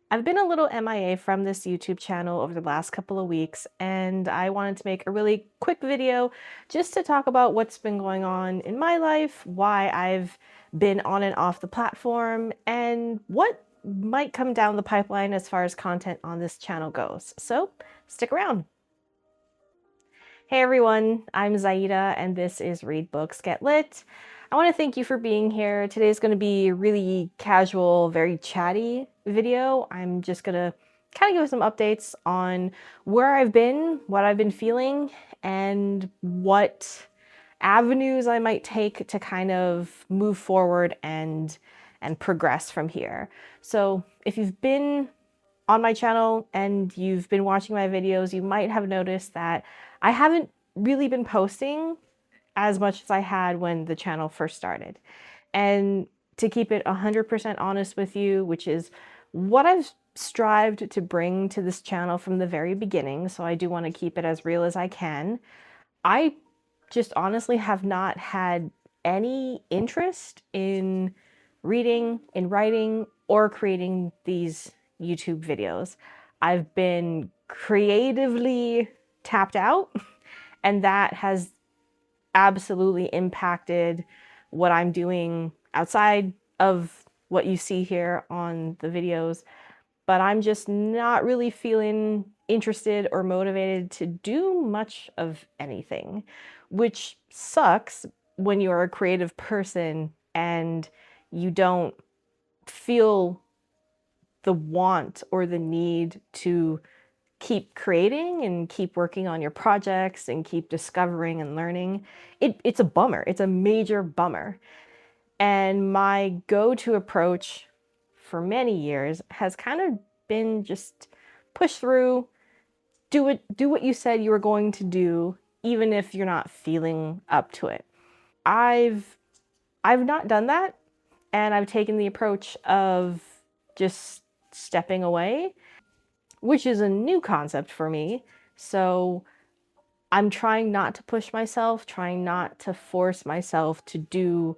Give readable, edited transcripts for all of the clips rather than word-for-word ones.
I've been a little MIA from this YouTube channel over the last couple of weeks, and I wanted to make a really quick video just to talk about what's been going on in my life, why I've been on and off the platform, and what might come down the pipeline as far as content on this channel goes. So stick around. Hey everyone, I'm Zaida, and this is Read Books, Get Lit. I want to thank you for being here. Today's going to be a really casual, very chatty video. I'm just going to kind of give some updates on where I've been, what I've been feeling, and what avenues I might take to kind of move forward and progress from here. So if you've been on my channel and you've been watching my videos, you might have noticed that I haven't really been posting as much as I had when the channel first started. And to keep it 100% honest with you, which is what I've strived to bring to this channel from the very beginning, so I do want to keep it as real as I can, I just honestly have not had any interest in reading, in writing, or creating these YouTube videos. I've been creatively tapped out, and that has absolutely impacted what I'm doing outside of what you see here on the videos. But I'm just not really feeling interested or motivated to do much of anything, which sucks when you're a creative person and you don't feel the want or the need to keep creating and keep working on your projects and keep discovering and learning. It's a bummer. It's a major bummer. And my go-to approach for many years has kind of been just push through, do what you said you were going to do, even if you're not feeling up to it. I've not done that, and I've taken the approach of just stepping away, which is a new concept for me. So I'm trying not to push myself, trying not to force myself to do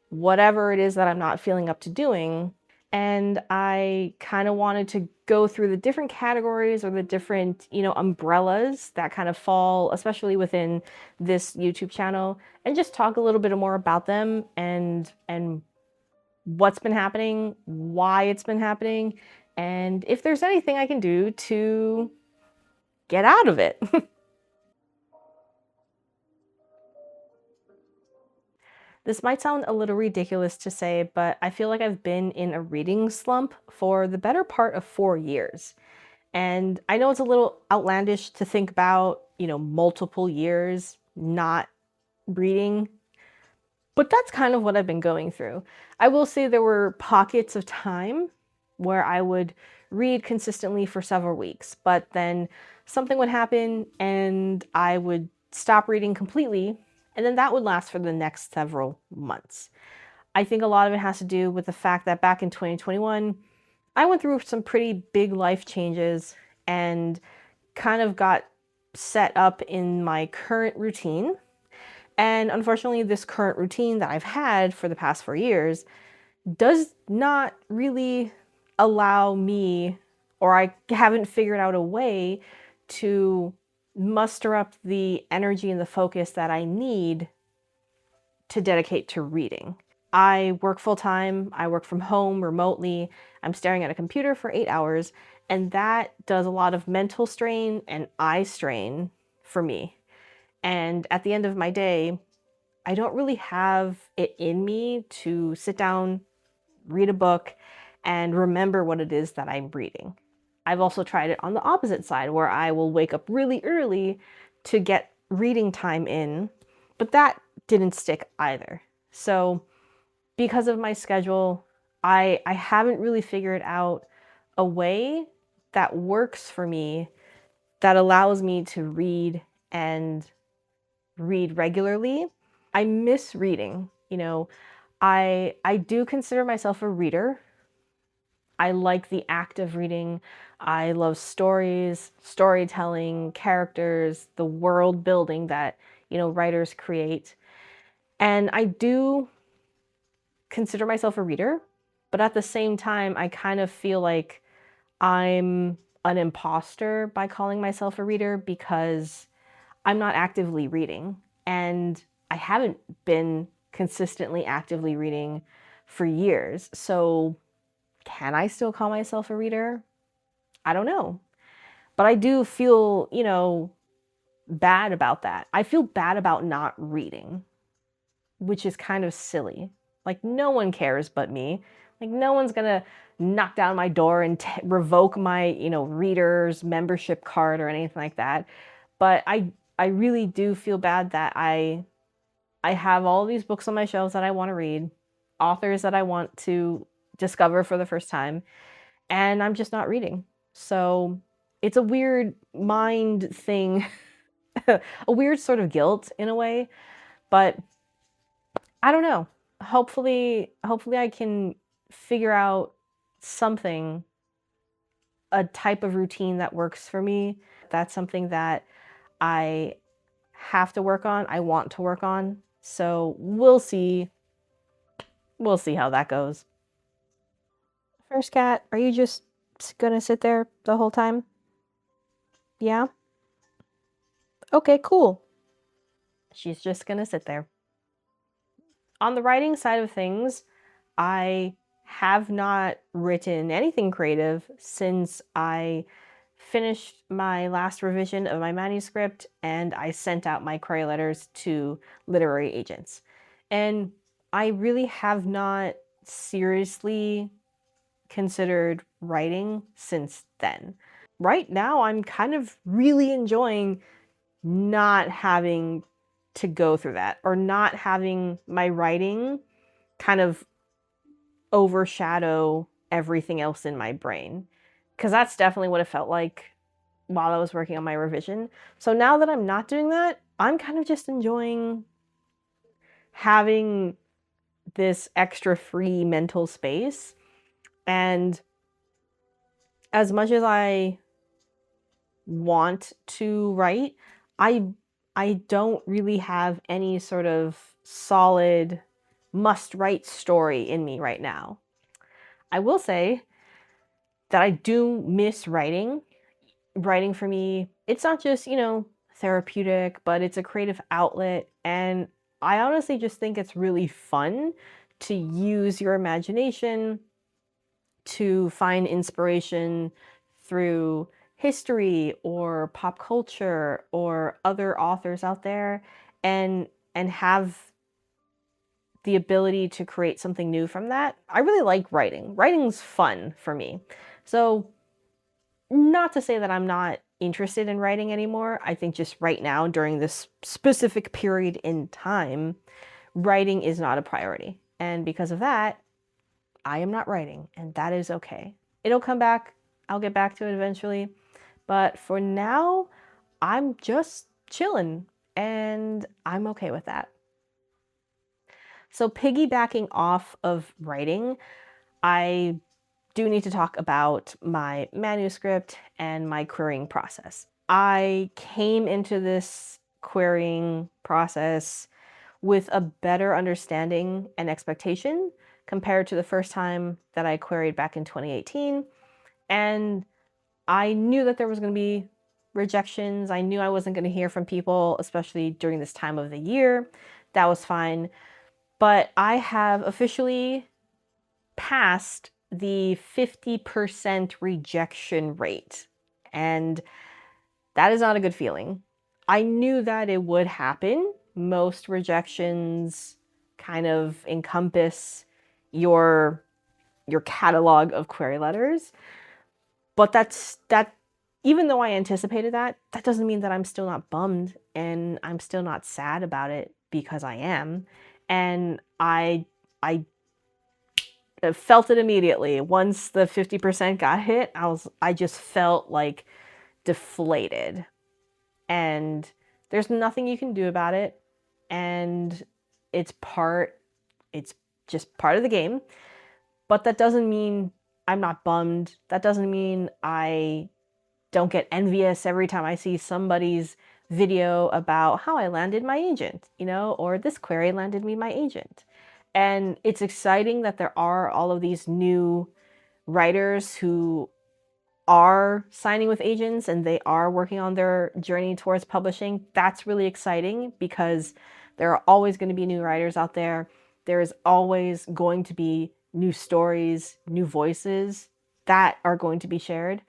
whatever it is that I'm not feeling up to doing. And I kind of wanted to go through the different categories or the different, umbrellas that kind of fall, especially within this YouTube channel, and just talk a little bit more about them and what's been happening, why it's been happening, and if there's anything I can do to get out of it. This might sound a little ridiculous to say, but I feel like I've been in a reading slump for the better part of 4 years. And I know it's a little outlandish to think about, multiple years not reading, but that's kind of what I've been going through. I will say there were pockets of time where I would read consistently for several weeks, but then something would happen and I would stop reading completely, and then that would last for the next several months. I think a lot of it has to do with the fact that back in 2021, I went through some pretty big life changes and kind of got set up in my current routine. And unfortunately, this current routine that I've had for the past 4 years does not really allow me, or I haven't figured out a way to muster up the energy and the focus that I need to dedicate to reading. I work full time, I work from home remotely, I'm staring at a computer for 8 hours, and that does a lot of mental strain and eye strain for me. And at the end of my day, I don't really have it in me to sit down, read a book, and remember what it is that I'm reading. I've also tried it on the opposite side, where I will wake up really early to get reading time in, but that didn't stick either. So because of my schedule, I haven't really figured out a way that works for me that allows me to read and read regularly. I miss reading. I do consider myself a reader. I like the act of reading. I love stories, storytelling, characters, the world building that, writers create. And I do consider myself a reader, but at the same time, I kind of feel like I'm an imposter by calling myself a reader because I'm not actively reading. And I haven't been consistently actively reading for years. So can I still call myself a reader? I don't know. But I do feel, bad about that. I feel bad about not reading, which is kind of silly. Like, no one cares but me. Like, no one's gonna knock down my door and revoke my, reader's membership card or anything like that. But I really do feel bad that I have all these books on my shelves that I want to read, authors that I want to discover for the first time, and I'm just not reading. So it's a weird mind thing, a weird sort of guilt in a way, but I don't know. Hopefully I can figure out something, a type of routine that works for me. That's something that I have to work on. I want to work on. So we'll see. We'll see how that goes. First cat, are you just gonna sit there the whole time? Yeah? Okay, cool. She's just gonna sit there. On the writing side of things, I have not written anything creative since I finished my last revision of my manuscript and I sent out my query letters to literary agents. And I really have not seriously considered writing since then. Right now, I'm kind of really enjoying not having to go through that or not having my writing kind of overshadow everything else in my brain. Because that's definitely what it felt like while I was working on my revision. So now that I'm not doing that, I'm kind of just enjoying having this extra free mental space. And as much as I want to write, I I don't really have any sort of solid must write story in me right now. I will say that I do miss writing. Writing for me, it's not just, therapeutic, but it's a creative outlet. And I honestly just think it's really fun to use your imagination to find inspiration through history or pop culture or other authors out there and have the ability to create something new from that. I really like writing. Writing's fun for me. So, not to say that I'm not interested in writing anymore. I think just right now, during this specific period in time, writing is not a priority. And because of that, I am not writing, and that is okay. It'll come back. I'll get back to it eventually. But for now, I'm just chilling, and I'm okay with that. So, piggybacking off of writing, I do need to talk about my manuscript and my querying process. I came into this querying process with a better understanding and expectation compared to the first time that I queried back in 2018. And I knew that there was going to be rejections. I knew I wasn't going to hear from people, especially during this time of the year. That was fine. But I have officially passed the 50% rejection rate. And that is not a good feeling. I knew that it would happen. Most rejections kind of encompass your catalog of query letters. But that even though I anticipated that, that doesn't mean that I'm still not bummed and I'm still not sad about it, because I am. And I felt it immediately. Once the 50% got hit, I just felt like deflated. And there's nothing you can do about it. And it's just part of the game. But that doesn't mean I'm not bummed. That doesn't mean I don't get envious every time I see somebody's video about how I landed my agent, or this query landed me my agent. And it's exciting that there are all of these new writers who are signing with agents and they are working on their journey towards publishing, that's really exciting because there are always going to be new writers out there. There is always going to be new stories, new voices that are going to be shared.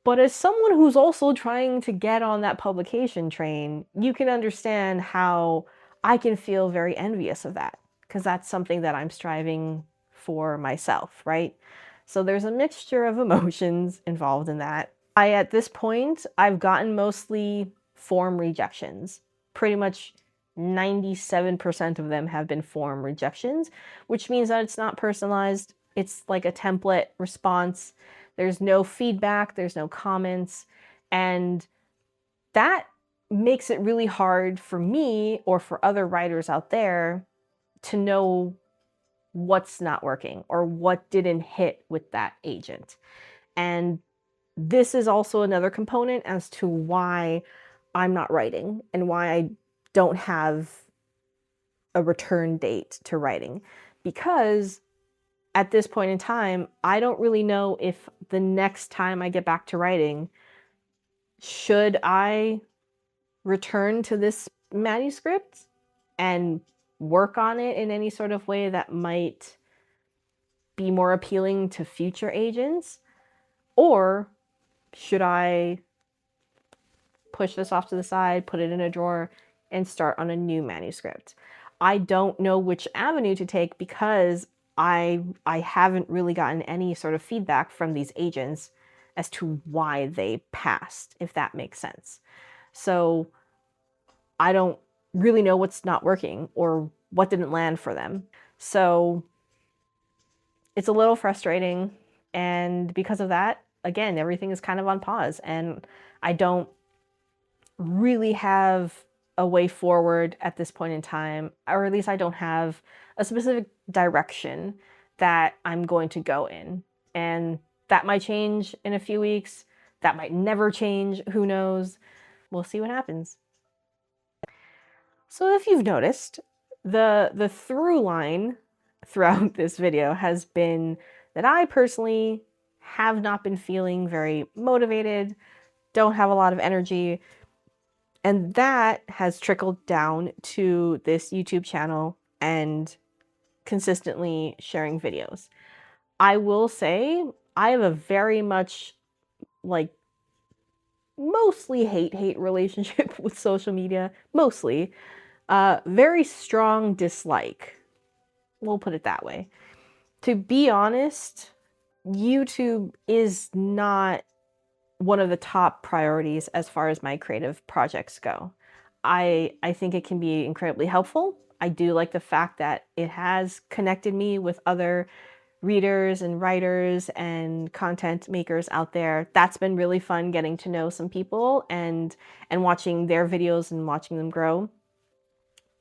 But as someone who's also trying to get on that publication train, you can understand how I can feel very envious of that, because that's something that I'm striving for myself, right? So there's a mixture of emotions involved in that. At this point, I've gotten mostly form rejections. Pretty much 97% of them have been form rejections, which means that it's not personalized. It's like a template response. There's no feedback, there's no comments, and that makes it really hard for me or for other writers out there to know what's not working or what didn't hit with that agent. And this is also another component as to why I'm not writing and why I don't have a return date to writing, because at this point in time, I don't really know if the next time I get back to writing, should I return to this manuscript and work on it in any sort of way that might be more appealing to future agents? Or should I push this off to the side, put it in a drawer, and start on a new manuscript? I don't know which avenue to take because I haven't really gotten any sort of feedback from these agents as to why they passed, if that makes sense. So I don't really know what's not working or what didn't land for them. So it's a little frustrating. And because of that, again, everything is kind of on pause. And I don't really have a way forward at this point in time, or at least I don't have a specific direction that I'm going to go in. And that might change in a few weeks. That might never change. Who knows? We'll see what happens. So if you've noticed, the through line throughout this video has been that I personally have not been feeling very motivated, don't have a lot of energy, and that has trickled down to this YouTube channel and consistently sharing videos. I will say I have a very much like mostly hate relationship with social media, mostly. Very strong dislike. We'll put it that way. To be honest, YouTube is not one of the top priorities as far as my creative projects go. I think it can be incredibly helpful. I do like the fact that it has connected me with other readers and writers and content makers out there. That's been really fun, getting to know some people and watching their videos and watching them grow.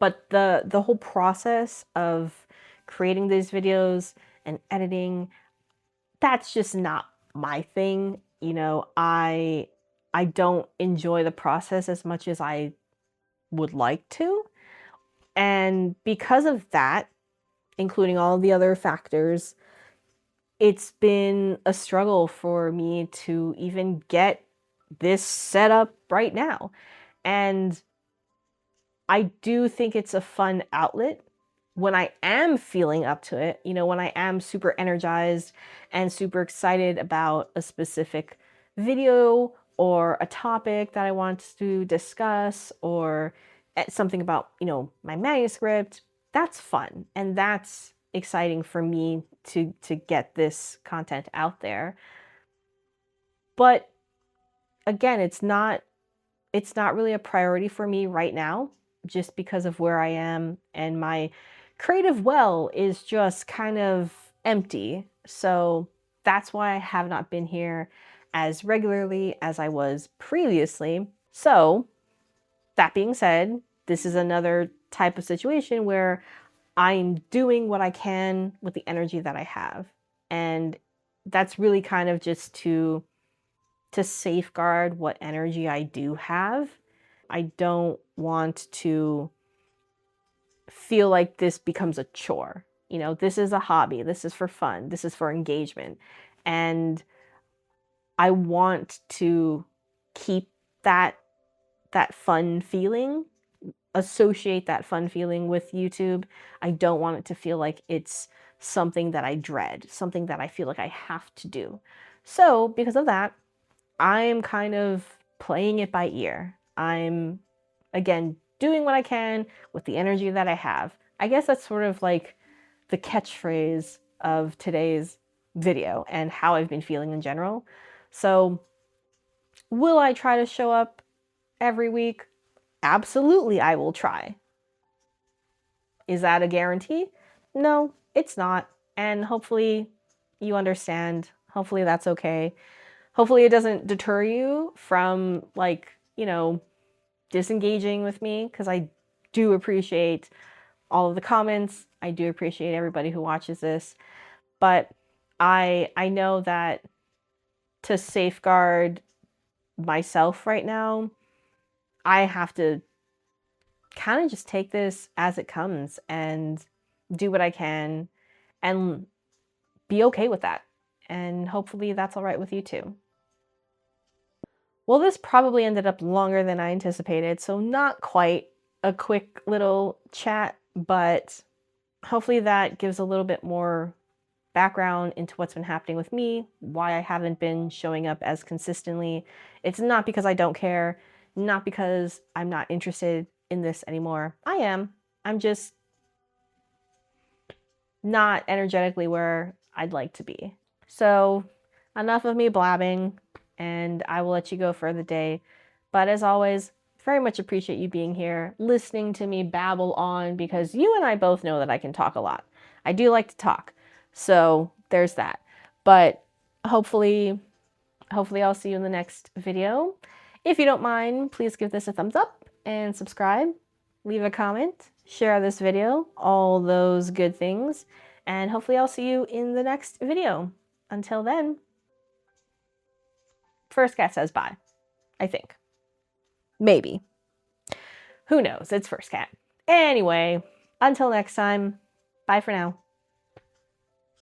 But the whole process of creating these videos and editing, that's just not my thing. You know, I don't enjoy the process as much as I would like to. And because of that, including all the other factors, it's been a struggle for me to even get this set up right now. And I do think it's a fun outlet when I am feeling up to it, you know, when I am super energized and super excited about a specific video or a topic that I want to discuss, or something about, you know, my manuscript. That's fun and that's exciting for me to get this content out there. But again, it's not really a priority for me right now, just because of where I am, and my creative well is just kind of empty. So that's why I have not been here as regularly as I was previously. So that being said, this is another type of situation where I'm doing what I can with the energy that I have. And that's really kind of just to safeguard what energy I do have. I don't want to feel like this becomes a chore. You know, this is a hobby, this is for fun, this is for engagement. And I want to keep that fun feeling, associate that fun feeling with YouTube. I don't want it to feel like it's something that I dread, something that I feel like I have to do. So, because of that, I'm kind of playing it by ear. I'm, again, doing what I can with the energy that I have. I guess that's sort of like the catchphrase of today's video and how I've been feeling in general. So, will I try to show up every week? Absolutely, I will try. Is that a guarantee? No, it's not. And hopefully you understand. Hopefully that's okay. Hopefully it doesn't deter you from, like, disengaging with me, because I do appreciate all of the comments. I do appreciate everybody who watches this. But I know that to safeguard myself right now, I have to kind of just take this as it comes and do what I can and be okay with that. And hopefully that's all right with you too. Well, this probably ended up longer than I anticipated, so not quite a quick little chat, but hopefully that gives a little bit more background into what's been happening with me, why I haven't been showing up as consistently. It's not because I don't care, not because I'm not interested in this anymore. I am. I'm just not energetically where I'd like to be. So, enough of me blabbing, and I will let you go for the day. But as always, very much appreciate you being here, listening to me babble on, because you and I both know that I can talk a lot. I do like to talk. So, there's that. But hopefully I'll see you in the next video. If you don't mind, please give this a thumbs up and subscribe. Leave a comment, share this video, all those good things. And hopefully I'll see you in the next video. Until then, first cat says bye, I think. Maybe. Who knows? It's first cat. Anyway, until next time, bye for now.